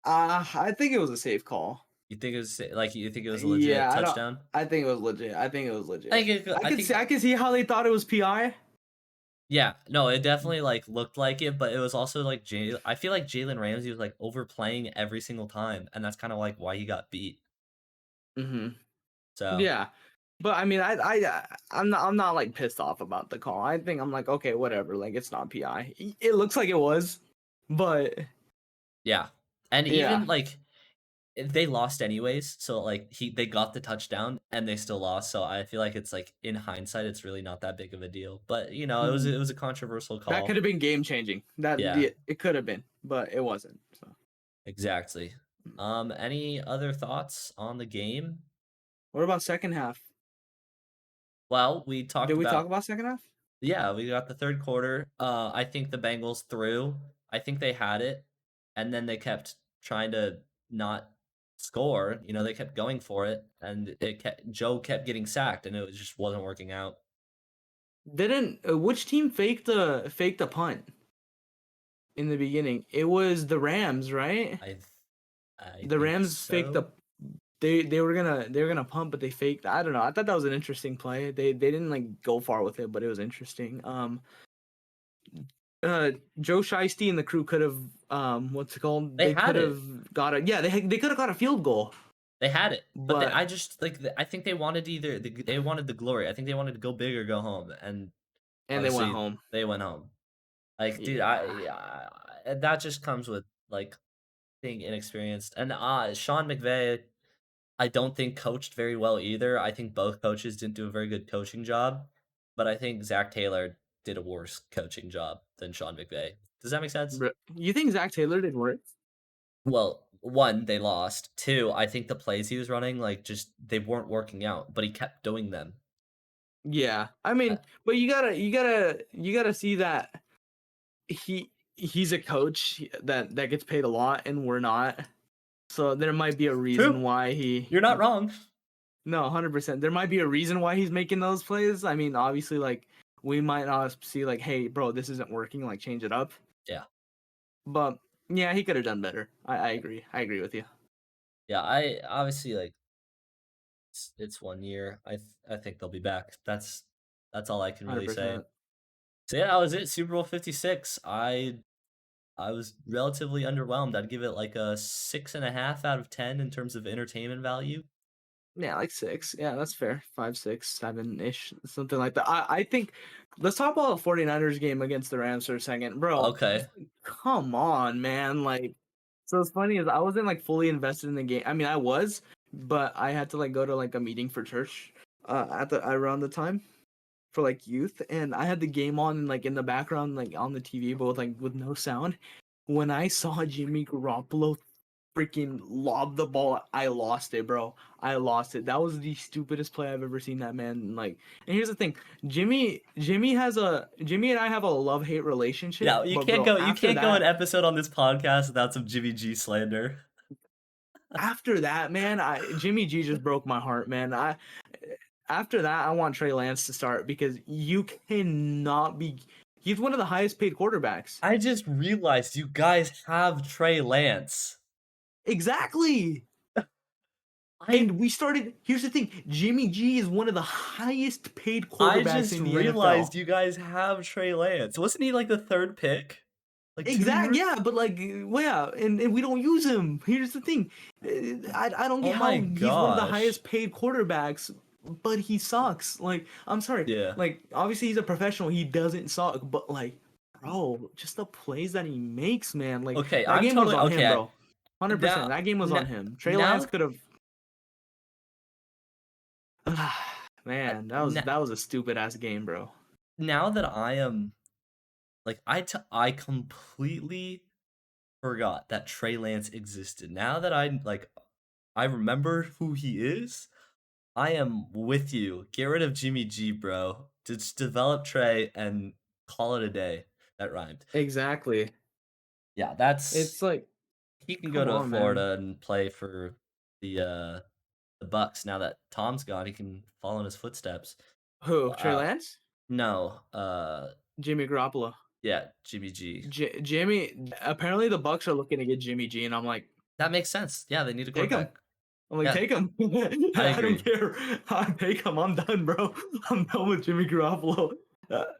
I think it was a safe call. You think it was you think it was a legit Yeah, I don't. touchdown? I think it was legit. I think it was legit. I think I could see how they thought it was PI. yeah, no, it definitely, like, looked like it, but it was also, like, I feel like Jalen Ramsey was, like, overplaying every single time, and that's kinda, like, why he got beat. Hmm. So, Yeah, but I mean, I'm not like pissed off about the call. I think I'm like, okay, whatever. Like, it's not PI. It looks like it was, but yeah. And yeah. even, like, they lost anyways, so, like, they got the touchdown, and they still lost, so I feel like it's, like, in hindsight, it's really not that big of a deal, but, Mhm. it was a controversial That could call. have been game changing. Yeah, It could have been, but it wasn't. So, exactly. Any other thoughts on the game? what about second half? Well, we Did talked we talk about about second half? yeah, we got the 3rd quarter. I think the Bengals threw. I think they had it, and then they kept trying to not score, they kept going for it, and Joe kept getting sacked, and it just wasn't working out. Didn't which team faked the punt in the beginning? It was the Rams, right? I th I The think Rams faked the so. they were gonna pump, but they faked. I don't know. I thought that was an interesting play. They didn't like go far with it, but it was interesting. Uh, Joe Shiesty and the crew could have what's it called? They They could had have it. got a yeah. They could have got a field goal, They had it, but but I just, like, I think they wanted they wanted the glory. I think they wanted to go big or go home, and and they went obviously, home. they went home. Like, dude, Yeah. that just comes with, like Being inexperienced. And, Sean McVay, I don't think coached very well either. I think both coaches didn't do a very good coaching job, but I think Zach Taylor did a worse coaching job than Sean McVay. Does that make sense? You think Zach Taylor did work? Well, 1, they lost. 2, I think the plays he was running, like, just they weren't working out, but he kept doing them. Yeah, I Uh, mean, but you gotta see that he's a coach that gets paid a lot, and we're not. So there might be a reason True. why he. You're not wrong. No, 100%. There might be a reason why he's making those plays. I mean, obviously, like we might not see like, hey, bro, this isn't working. Like, change it up. Yeah. But yeah, he could have done better. I agree. I agree with you. Yeah, I obviously, like, it's 1 year. I think they'll be back. That's all I can really say. 100%. So, yeah, that was it, Super Bowl 56. I was relatively underwhelmed. I'd give it, like, a 6.5 out of 10 in terms of entertainment value. Yeah, like 6. Yeah, that's fair. 5, 6, 7 ish, something like that. I think let's talk about the 49ers game against the Rams for a second, bro. Okay. Come on, man. Like, so it's funny is I wasn't like fully invested in the game. I mean, I was, but I had to like go to like a meeting for church at the around the time for like youth, and I had the game on like in the background, like on the TV, but with no sound. When I saw Jimmy Garoppolo freaking lob the ball, I lost it, bro. I lost it. That was the stupidest play I've ever seen that man like. And here's the thing, Jimmy and I have a love hate relationship, Yeah, but bro, you can't go an episode on this podcast without some Jimmy G slander. after that, man, Jimmy G just broke my heart, man. After that, I want Trey Lance to start because you cannot be. He's one of the highest paid quarterbacks. I just realized you guys have Trey Lance. Exactly. I And we started. Here's the thing: Jimmy G is one of the highest paid I quarterbacks just in the realized NFL. you guys have Trey Lance. Wasn't he, like, the 3rd pick? Like, 2 Exact, years. yeah, but like, well, yeah, and we don't use him. Here's the thing: I don't Oh get my how he's one of the gosh. highest paid quarterbacks, but he sucks. Like, I'm sorry, Yeah. like obviously he's a professional, he doesn't suck, but like, bro, just the plays that he makes, man. Like Okay, that I'm game was totally on him, okay. bro. 100%. Now That game was now on him. Trey Lance now could have. I Man, that was now that was a stupid ass game, bro. now that I am like, I completely forgot that Trey Lance existed. Now that I remember who he is, I am with you. Get rid of Jimmy G, bro. Just develop Trey and call it a day. That rhymed. Exactly. Yeah, that's It's like, he can go come to on, man. Florida and play for the Bucks now that Tom's gone. He can follow in his footsteps. Who? Trey Uh, Lance? no, Jimmy Garoppolo. yeah, Jimmy G. Jimmy. Apparently, the Bucks are looking to get Jimmy G, and I'm like, That makes sense. Yeah, they need a take him. quarterback. I'm like, Yeah, take him. I I don't agree. care. I take him. I'm done, bro. I'm done with Jimmy Garoppolo.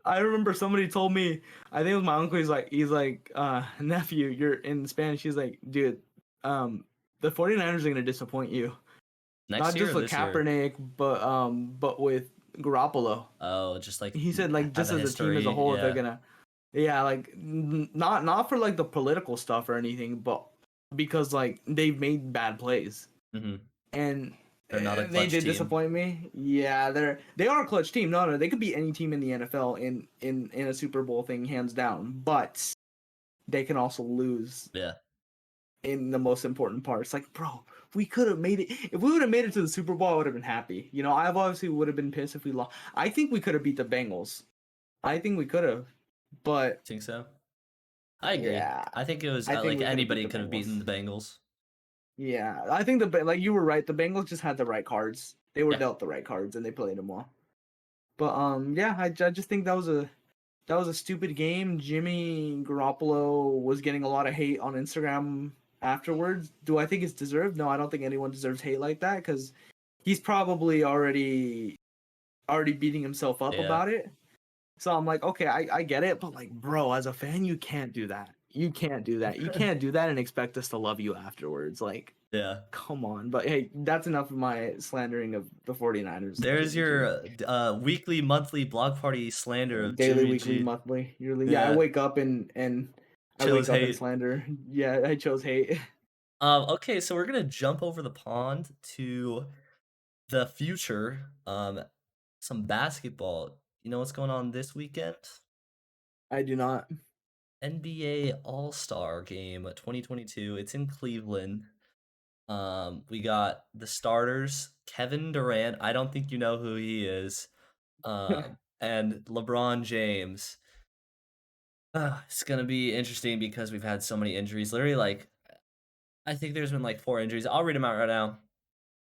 I remember somebody told me, I think it was my uncle. He's like, nephew, you're in Spanish. He's like, dude, the 49ers are gonna disappoint you. Next Not year just or with this year? Kaepernick, but with Garoppolo. Oh, just like He said like have just a as a team as a history. whole, they're Yeah. gonna, yeah, like not for like the political stuff or anything, but because like they've made bad plays Hmm. and They're not a they clutch did team. disappoint me. Yeah, they are a clutch team. No, they could beat any team in the NFL in a Super Bowl thing, hands down. But they can also lose Yeah. in the most important parts. Like, bro, we could have made it. If we would have made it to the Super Bowl, I would have been happy. You know, I obviously would have been pissed if we lost. I think we could have beat the Bengals. I think we could have, but Think so? I agree. yeah, I think it was I think like we could have beat anybody the could have beaten Bengals. the Bengals. Yeah, I think like you were right. The Bengals just had the right cards. They were Yeah. dealt the right cards, and they played them well. But yeah, I just think that was a stupid game. Jimmy Garoppolo was getting a lot of hate on Instagram afterwards. Do I think it's deserved? No, I don't think anyone deserves hate like that because he's probably already beating himself up Yeah. about it. So I'm like, okay, I get it, but like, bro, as a fan, you can't do that. You can't do that. You can't do that and expect us to love you afterwards. Like, Yeah. come on. But hey, that's enough of my slandering of the 49ers and There's Jimmy G. your weekly, monthly blog party slander of Daily, Jimmy weekly, G. monthly, yearly. Yeah, I Yeah. wake up and I Chose wake up and hate. slander. Yeah, I chose hate. Okay, so we're gonna jump over the pond to the future. Some basketball. You know what's going on this weekend? I do not. NBA All-Star Game 2022. It's in Cleveland. We got the starters, Kevin Durant. I don't think you know who he is. And LeBron James. It's gonna be interesting because we've had so many injuries. Literally, like I think there's been like 4 injuries. I'll read them out right now.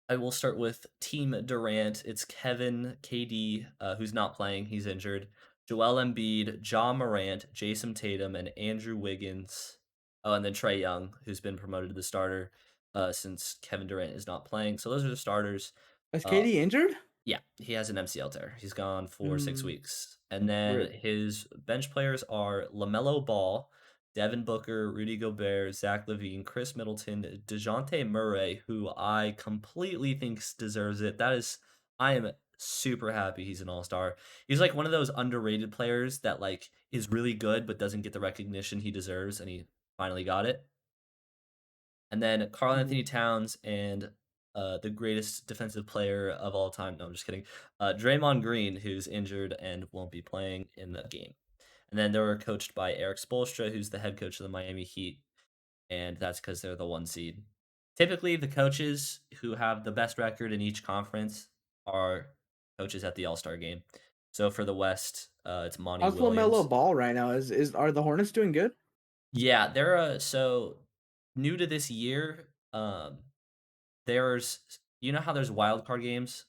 I will start with Team Durant. It's Kevin, KD, who's not playing. He's injured. Joel Embiid, John Morant, Jason Tatum, and Andrew Wiggins. Oh, and then Trey Young, who's been promoted to the starter since Kevin Durant is not playing. So those are the starters. Is Uh, KD injured? yeah, he has an MCL tear. He's gone for 6 Mm, weeks. And then rip. his bench players are LaMelo Ball, Devin Booker, Rudy Gobert, Zach LaVine, Chris Middleton, DeJounte Murray, who I completely think deserves it. I am super happy he's an all-star. He's like one of those underrated players that like is really good but doesn't get the recognition he deserves, and he finally got it. And then Karl Anthony Mhm. Towns and the greatest defensive player of all time. No, I'm just kidding. Draymond Green, who's injured and won't be playing in the game. And then they were coached by Eric Spoelstra, who's the head coach of the Miami Heat, and that's because they're the 1 seed. Typically, the coaches who have the best record in each conference are coaches at the All Star game. So for the West, it's Monty How's LaMelo Williams. Ball right now? Is are the Hornets doing good? Yeah, they're so new to this year. There's you know how there's wild card games?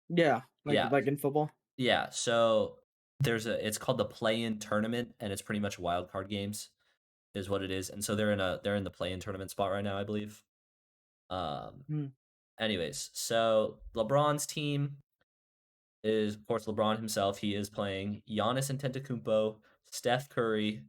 Yeah, Yeah. like in football. Yeah, so it's called the play-in tournament, and it's pretty much wild card games is what it is, and so they're in the play-in tournament spot right now, I believe. Um, Mm. anyways, so LeBron's team is, of course, LeBron himself. He is playing Giannis Antetokounmpo, Steph Curry,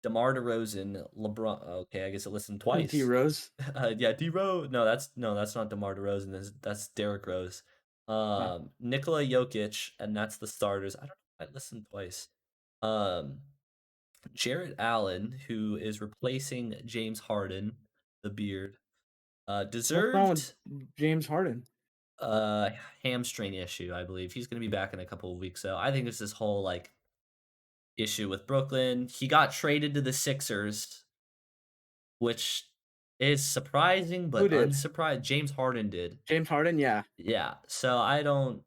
DeMar DeRozan, LeBron. Okay, I guess it listed D twice. Rose. Yeah, D Rose. No, that's not DeMar DeRozan. That's Derrick Rose. Ah, Nikola Jokic, and that's the starters. I don't know. I listened twice. Um, Jared Allen, who is replacing James Harden, the beard, what's wrong deserved with James Harden? uh hamstring issue. I believe he's going to be back in a couple of weeks. So I think it's this whole like issue with Brooklyn. He got traded to the Sixers, which is surprising but Who did? unsurprised. James Harden did. James Harden? Yeah. Yeah. So I don't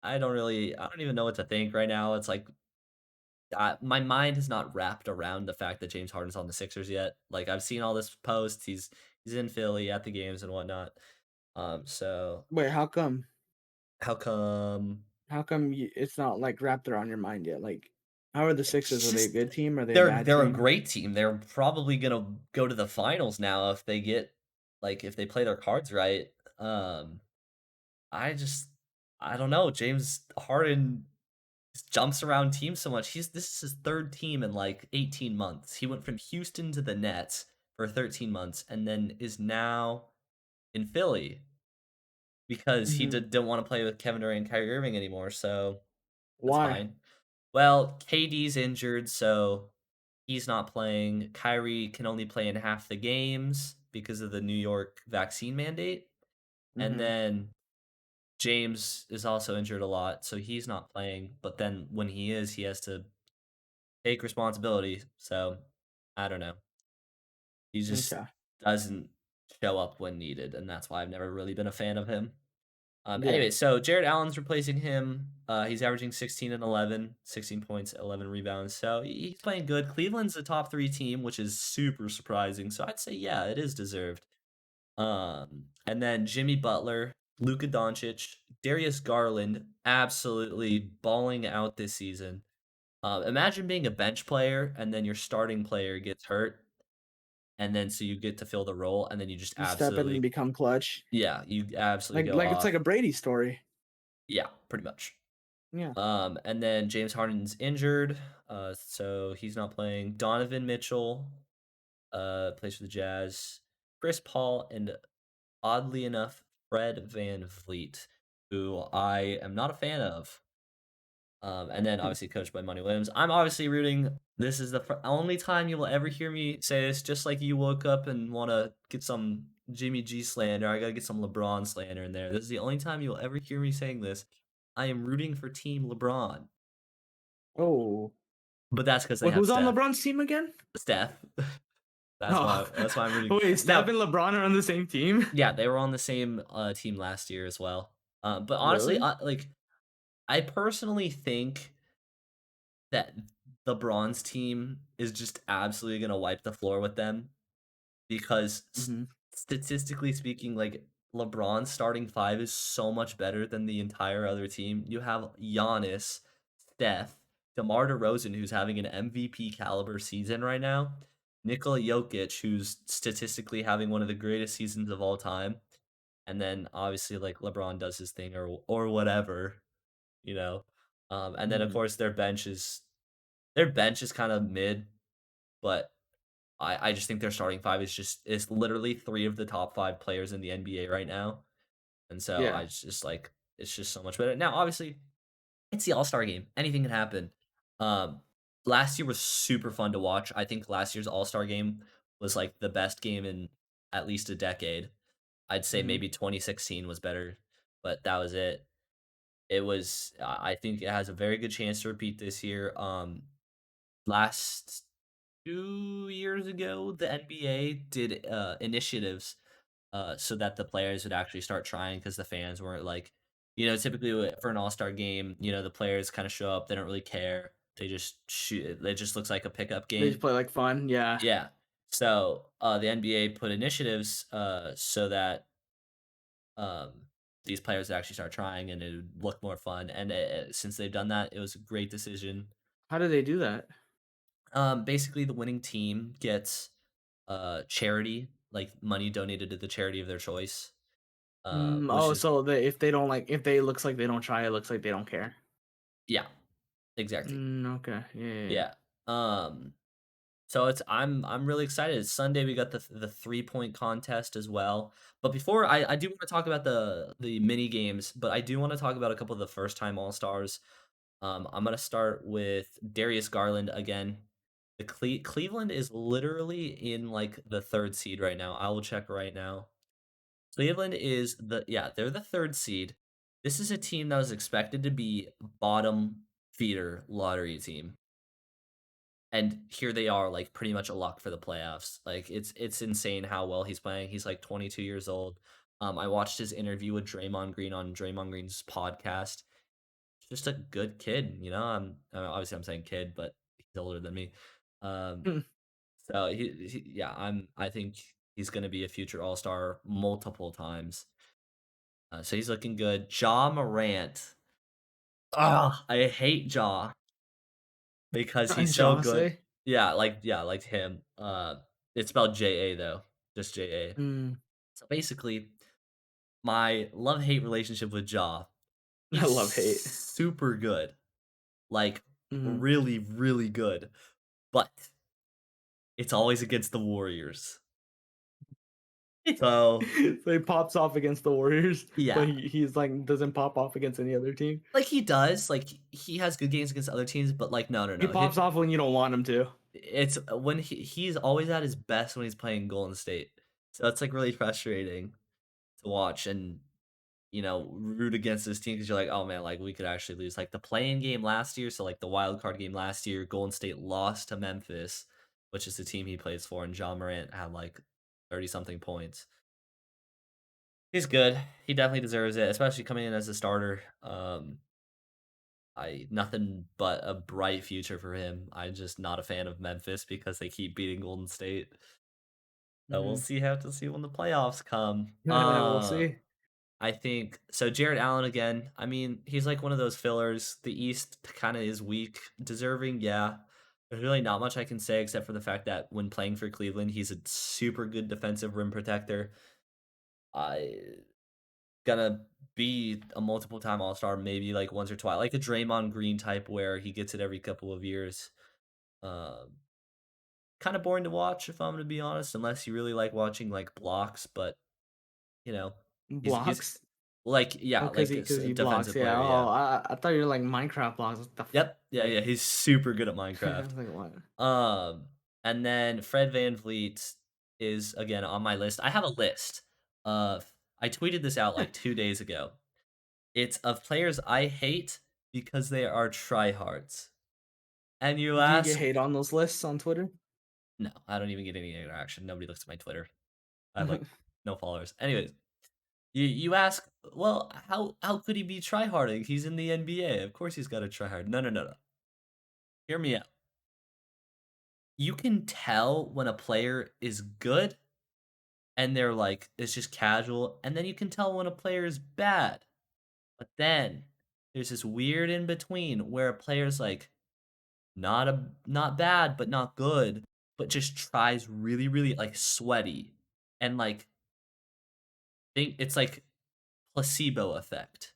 even know what to think right now. It's like my mind has not wrapped around the fact that James Harden's on the Sixers yet. Like I've seen all this posts. He's in Philly at the games and whatnot. So Wait, how come? how come It's not like wrapped around your mind yet? Like, how are the Sixers? it's Are they a just good team? Are they a bad they're a team? great team. They're probably gonna go to the finals now if they get like if they play their cards right. I just I don't know. James Harden just jumps around teams so much. He's This is his third team in like 18 months. He went from Houston to the Nets for 13 months and then is now in Philly because he Hmm. didn't want to play with Kevin Durant and Kyrie Irving anymore. So that's Why? fine. Well, KD's injured, so he's not playing. Kyrie can only play in half the games because of the New York vaccine mandate. And Hmm. then James is also injured a lot, so he's not playing. But then when he is, he has to take responsibility. So I don't know. He just Okay. doesn't show up when needed, and that's why I've never really been a fan of him. Yeah. Anyway, so Jared Allen's replacing him. He's averaging 16 and 11, 16 points, 11 rebounds. So he's playing good. Cleveland's a top 3 team, which is super surprising. So I'd say, yeah, it is deserved. And then Jimmy Butler, Luka Doncic, Darius Garland, absolutely balling out this season. Imagine being a bench player and then your starting player gets hurt, and then so you get to fill the role, and then you just You step in and absolutely, become clutch. yeah, you absolutely go Like it's like off. a Brady story. Yeah, pretty much. Yeah. And then James Harden's injured, so he's not playing. Donovan Mitchell, plays for the Jazz. Chris Paul, and oddly enough, Fred Van Vliet, who I am not a fan of. And then obviously coached by Monty Williams. I'm obviously rooting. This is the only time you will ever hear me say this. Just like you woke up and want to get some Jimmy G slander, I gotta get some LeBron slander in there. This is the only time you'll ever hear me saying this. I am rooting for Team LeBron, Oh, but that's because they wait, have who's on Steph. LeBron's team again? Steph. That's Oh, why. That's why I'm rooting. wait, Steph Now, and LeBron are on the same team? yeah, they were on the same team last year as well. But honestly, Really? like I personally think that the bronze team is just absolutely gonna wipe the floor with them because Hmm. statistically speaking, like LeBron's starting five is so much better than the entire other team. You have Giannis, Steph, DeMar DeRozan, who's having an MVP caliber season right now, Nikola Jokic, who's statistically having one of the greatest seasons of all time, and then obviously like LeBron does his thing or whatever, you know. And then of Hmm. course their bench is kind of mid, but I just think their starting five is literally three of the top five players in the NBA right now, and so Yeah. I just like it's just so much better. Now, obviously, it's the All Star game; anything can happen. Um, Last year was super fun to watch. I think last year's All Star game was like the best game in at least a decade. I'd say Hmm. maybe 2016 was better, but that was it. It was. I think it has a very good chance to repeat this year. Last 2 years ago, the NBA did, initiatives, so that the players would actually start trying because the fans weren't like typically for an all-star game, the players kinda show up, they don't really care. They just shoot it just looks like a pickup They just game. play like fun. Yeah. Yeah. So, the NBA put initiatives, so that, um, these players would actually start trying and it would look more fun, and, since they've done that, it was a great decision. How do they do that? Basically, the winning team gets charity, like money donated to the charity of their choice, which Oh, is so if they don't like, if they looks like they don't try, it looks like they don't care. yeah, exactly. Okay. Yeah, yeah, yeah. Yeah. Um, so I'm really excited. Sunday we got the 3-point contest as well. But before I do want to talk about the mini games, but I do want to talk about a couple of the first time all stars. I'm gonna start with Darius Garland again. The Cleveland is literally in like the third seed right now. I will check right now. Cleveland is they're the third seed. This is a team that was expected to be bottom feeder lottery team. And here they are, like pretty much a lock for the playoffs. Like it's insane how well he's playing. He's like 22 years old. I watched his interview with Draymond Green on Draymond Green's podcast. Just a good kid, you know. Obviously I'm saying kid, but he's older than me. Um, Hmm. so yeah, I think he's gonna be a future All Star multiple times. So he's looking good. Ja Morant. Ah, I hate Ja because he's so good. Jose. Yeah, like him. It's spelled J-A though, just J-A. Mm, So basically, my love-hate relationship with Ja, I he's love hate. super good, like, Hmm. really, really good, but it's always against the Warriors. So, So he pops off against the Warriors, but yeah, he's like doesn't pop off against any other team. like, he does, like, he has good games against other teams, but, like, no, no, He no, pops off when you don't want him to. it's when he's always at his best when he's playing Golden State. So that's, like, really frustrating to watch and root against this team because you're like, oh man, like we could actually lose. Like the playing game last year, so like the wild card game last year, Golden State lost to Memphis, which is the team he plays for, and John Morant had like 30 something points. He's good. He definitely deserves it, especially coming in as a starter. I nothing but a bright future for him. I'm just not a fan of Memphis because they keep beating Golden State. So we'll Hmm. see have to see when the playoffs come. We'll see. I think so. Jared Allen again. I mean, he's like one of those fillers. The East kind of is weak, deserving. Yeah, there's really not much I can say except for the fact that when playing for Cleveland, he's a super good defensive rim protector. I gonna be a multiple time All Star, maybe like once or twice, like a Draymond Green type where he gets it every couple of years. Um, Kind of boring to watch if I'm gonna be honest, unless you really like watching like blocks. But you know, he's Blocks. Like, yeah, Oh, like, cause a he blocks. defensive Yeah. player, yeah. Oh, I thought you were like Minecraft blocks. What the fuck? Yep, yeah, yeah, he's super good at I Minecraft. was like, what? Um, and then Fred VanVleet is, again, on my list. I have a list of I tweeted this out, like, 2 days ago. It's of players I hate because they are tryhards. And you Do you get ask hate on those lists on Twitter? no, I don't even get any interaction. Nobody looks at my Twitter. I have, like, no followers. Anyways, you ask, "Well, how could he be tryharding? He's in the NBA. Of course he's gotta try hard." No, no, no, no. Hear me out. You can tell when a player is good and they're like, it's just casual, and then you can tell when a player is bad. But then there's this weird in between where a player's like not bad, but not good, but just tries really, really like sweaty and like think it's like placebo effect.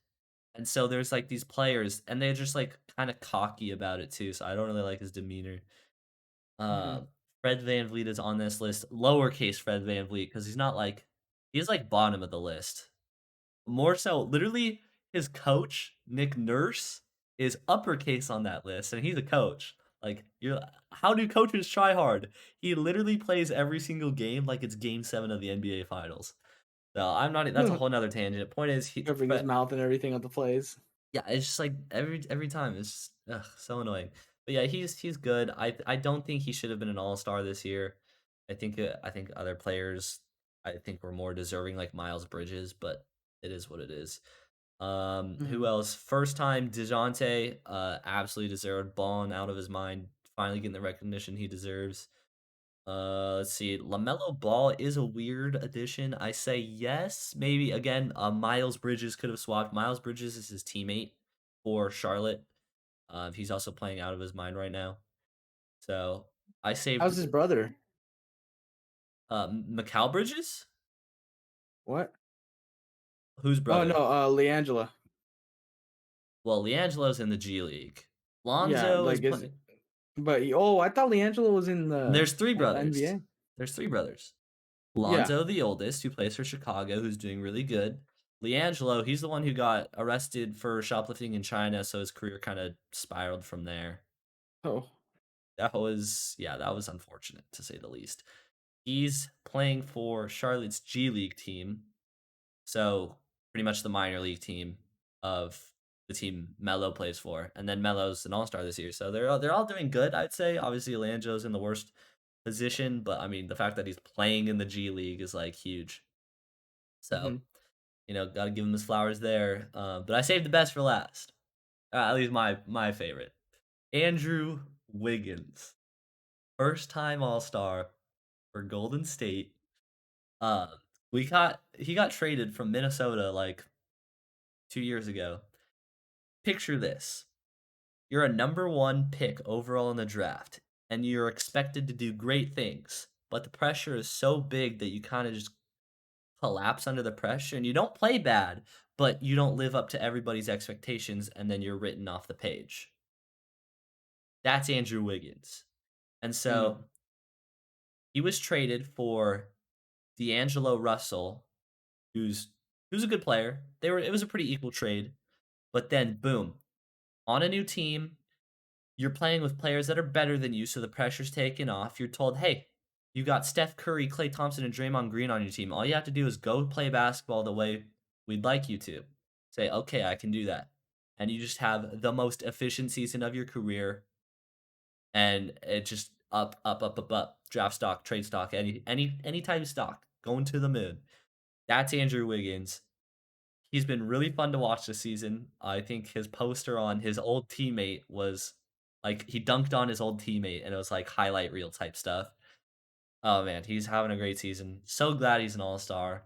And so there's like these players and they're just like kind of cocky about it too. So I don't really like his demeanor. Uh, Mhm. Fred VanVleet is on this list, lowercase Fred VanVleet, because he's like bottom of the list. More so, literally, his coach, Nick Nurse, is uppercase on that list, and he's a coach. Like, you're how do coaches try hard? He literally plays every single game like it's game 7 of the NBA finals. So I'm not that's a whole 'nother tangent. Point is, Covering his mouth and everything at the plays. yeah, it's just like every time it's just, ugh, so annoying. But yeah, he's good. I don't think he should have been an all-star this year. I think other players I think were more deserving like Miles Bridges, but it is what it is. Who Mhm. else? First time DeJounte, absolutely deserved, balling out of his mind, finally getting the recognition he deserves. Let's see. LaMelo Ball is a weird addition. I say yes. Maybe again, Miles Bridges could have swapped. Miles Bridges is his teammate for Charlotte. He's also playing out of his mind right now. So I saved How's his brother? Mikal Bridges. What? Whose Oh no, brother? LiAngelo. Well, Leangelo's in the G League. Yeah, Lonzo is like is playing. oh, I thought LiAngelo was in the There's three brothers. NBA. There's three brothers. Yeah. Lonzo, the oldest, who plays for Chicago, who's doing really good. Leangelo, he's the one who got arrested for shoplifting in China, so his career kind of spiraled from there. Oh. That was unfortunate to say the least. He's playing for Charlotte's G League team, so pretty much the minor league team of the team Melo plays for. And then Melo's an all-star this year, so they're all doing good, I'd say. Obviously, Leangelo's in the worst position, but I mean, the fact that he's playing in the G League is like huge. So, Mhm. gotta give him his flowers there. But I saved the best for last. At least my favorite. Andrew Wiggins, first time All Star for Golden State. Uh, he got traded from Minnesota like 2 years ago. Picture this: you're a number one pick overall in the draft, and you're expected to do great things, but the pressure is so big that you kind of just collapse under the pressure, and you don't play bad, but you don't live up to everybody's expectations, and then you're written off the page. That's Andrew Wiggins. And Mm. so he was traded for D'Angelo Russell, who's who's a good player. It was a pretty equal trade, but then boom, on a new team, you're playing with players that are better than you, so the pressure's taken off. You're told, hey, you got Steph Curry, Klay Thompson, and Draymond Green on your team. All you have to do is go play basketball the way we'd like you to. Say, okay, I can do that. And you just have the most efficient season of your career. And it just up, up, up, up, up. Draft stock, trade stock, any type of stock going to the moon. That's Andrew Wiggins. He's been really fun to watch this season. I think his poster on his old teammate was like he dunked on his old teammate and it was like highlight reel type stuff. Oh man, he's having a great season. So glad he's an all-star.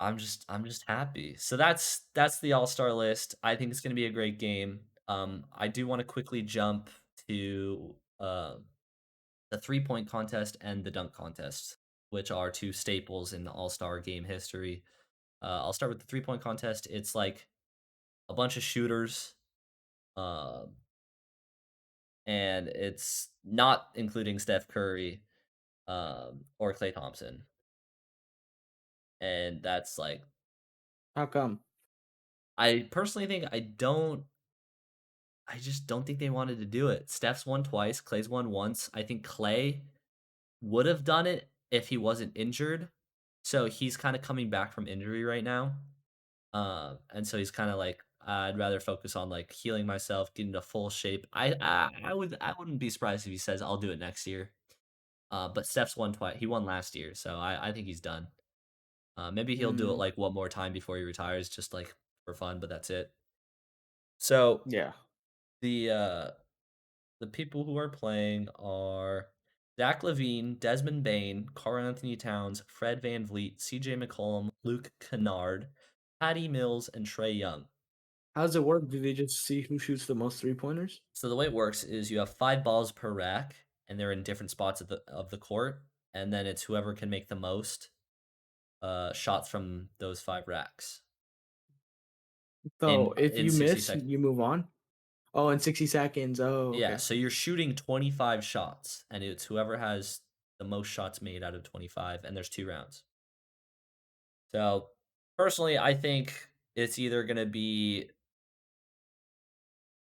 I'm just happy. So that's the all-star list. I think it's going to be a great game. I do want to quickly jump to the three-point contest and the dunk contest, which are two staples in the all-star game history. I'll start with the three-point contest. It's like a bunch of shooters, um, and it's not including Steph Curry or Klay Thompson, and that's like How come? I personally think I just don't think they wanted to do it. Steph's won twice, Clay's won once. I think Clay would have done it if he wasn't injured. So he's kind of coming back from injury right now. And so he's kind of like, I'd rather focus on like healing myself, getting to full shape. I wouldn't be surprised if he says I'll do it next year. But Steph's won twice. He won last year, so I think he's done. Maybe he'll do it Mm, like one more time before he retires, just like for fun. But that's it. So yeah. the uh the people who are playing are Zach Levine, Desmond Bain, Carl Anthony Towns, Fred Van Vliet, CJ McCollum, Luke Kennard, Patty Mills, and Trey Young. How does it work? Do they just see who shoots the most 3-pointers? So the way it works is you have 5 balls per rack, and they're in different spots of the court, and then it's whoever can make the most shots from those 5 racks So if in you 60 miss, seconds. you move on. Oh, in 60 seconds. Oh, Yeah, okay. so you're shooting 25 shots, and it's whoever has the most shots made out of 25, and there's 2 rounds. So personally, I think it's either gonna be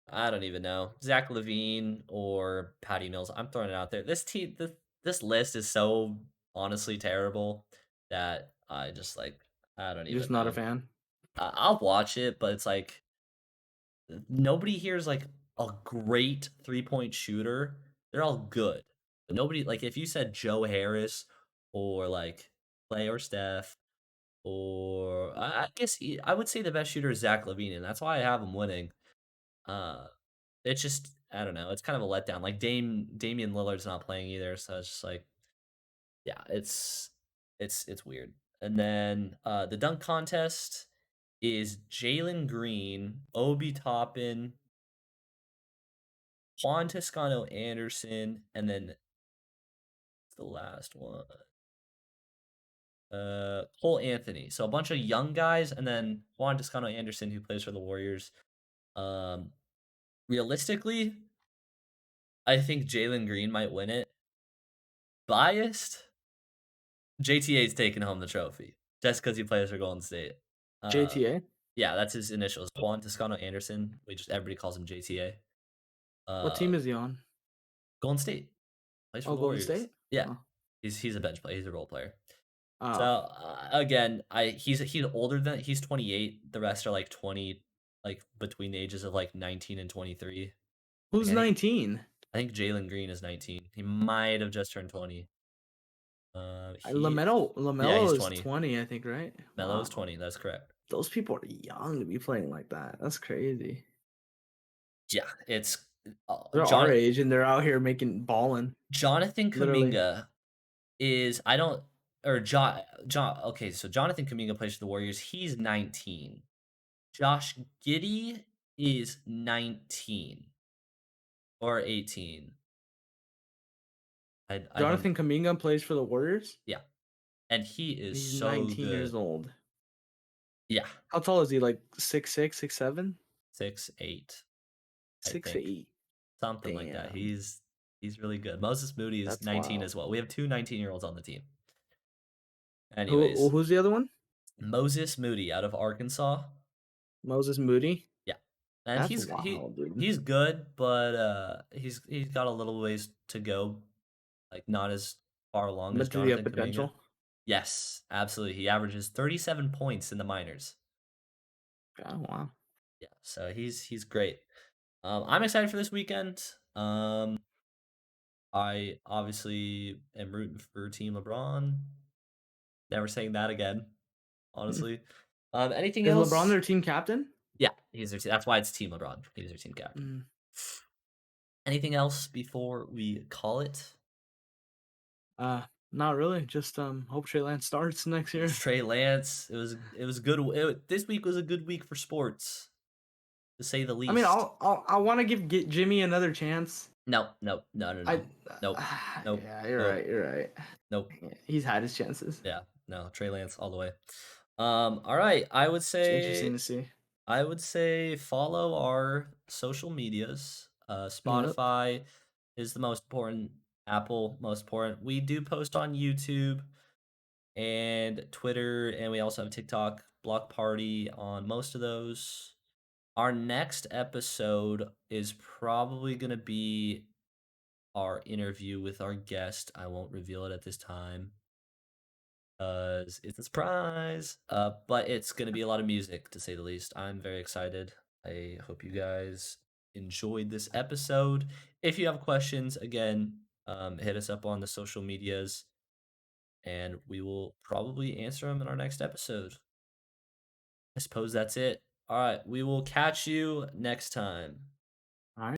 I don't even know Zach Levine or Patty Mills. I'm throwing it out there. This list is so honestly terrible that I just like I don't Just even not a know. fan. I'll watch it, but it's like nobody here is like a great 3-point shooter. They're all good. But nobody like if you said Joe Harris or like Clay or Steph or I guess I would say the best shooter is Zach Levine, and that's why I have him winning. Uh, it's just I don't know. It's kind of a letdown. Like Damian Lillard's not playing either, so it's just like yeah, it's weird. And then the dunk contest is Jalen Green, Obi Toppin, Juan Toscano Anderson, and then the last one, Cole Anthony. So a bunch of young guys, and then Juan Toscano Anderson, who plays for the Warriors. Um, realistically, I think Jalen Green might win it. Biased, JTA's taking home the trophy just because he plays for Golden State. Uh, JTA. yeah, that's his initials. Juan Toscano Anderson. We just everybody calls him JTA. What Uh, team is he on? Golden State plays for Oh, the Golden Warriors. State. Yeah, Oh, he's a bench player. He's a role player. So oh. again, he's older than he's 28. The rest are like 20, like between the ages of like 19 and 23. Like Who's 19? I think Jalen Green is 19. He might have just turned 20. He yeah, Lamelo he's is 20. 20, I think, right? Melo is Wow. 20. That's correct. Those people are young to be playing like that. That's crazy. Yeah, it's They're our John age and they're out here making balling, Jonathan literally. Kuminga is I don't or John okay, so Jonathan Kuminga plays for the Warriors. He's 19. Josh Giddey is 19 or 18. I don't Jonathan Kaminga plays for the Warriors. yeah, and he is He's so 19 years good. old. Yeah, How tall is he? Like 6'6", 6'7"? 6'8", I Six think. eight. Something like that. Damn. He's really good. Moses Moody is That's 19 wild. as well. We have 2 19-year-olds on the team. Who Anyways, who's the other one? Moses Moody out of Arkansas. Moses Moody. Yeah. And That's wild, dude. he's good, but he's got a little ways to go, like not as far along as But does he have Jonathan Kuminga. potential? Yes, absolutely. He averages 37 points in the minors. Oh wow. Yeah, so he's great. I'm excited for this weekend. I obviously am rooting for Team LeBron. Never saying that again, Hmm. honestly. Anything Is LeBron else? their team captain? Yeah, that's why it's Team LeBron. He's their team captain. Mm, Anything else before we call it? not really. Just hope Trey Lance starts next year. Trey Lance. It was good. This week was a good week for sports, to say the I mean, least. I want to give Jimmy another chance. No, no, no, no, I no, nope, nope, yeah, you're nope, right. You're right. nope. Yeah, he's had his chances. Yeah, no, Trey Lance all the way. All right. I would It's interesting say to see. follow our social medias. Yep. Spotify is the most important. Apple most important. We do post on YouTube and Twitter, and we also have TikTok, Block Party on most of those. Our next episode is probably going to be our interview with our guest. I won't reveal it at this time, 'cause it's a surprise. But it's gonna be a lot of music, to say the least. I'm very excited. I hope you guys enjoyed this episode. If you have questions, again, hit us up on the social medias, and we will probably answer them in our next episode. I suppose that's it. All right, we will catch you next time.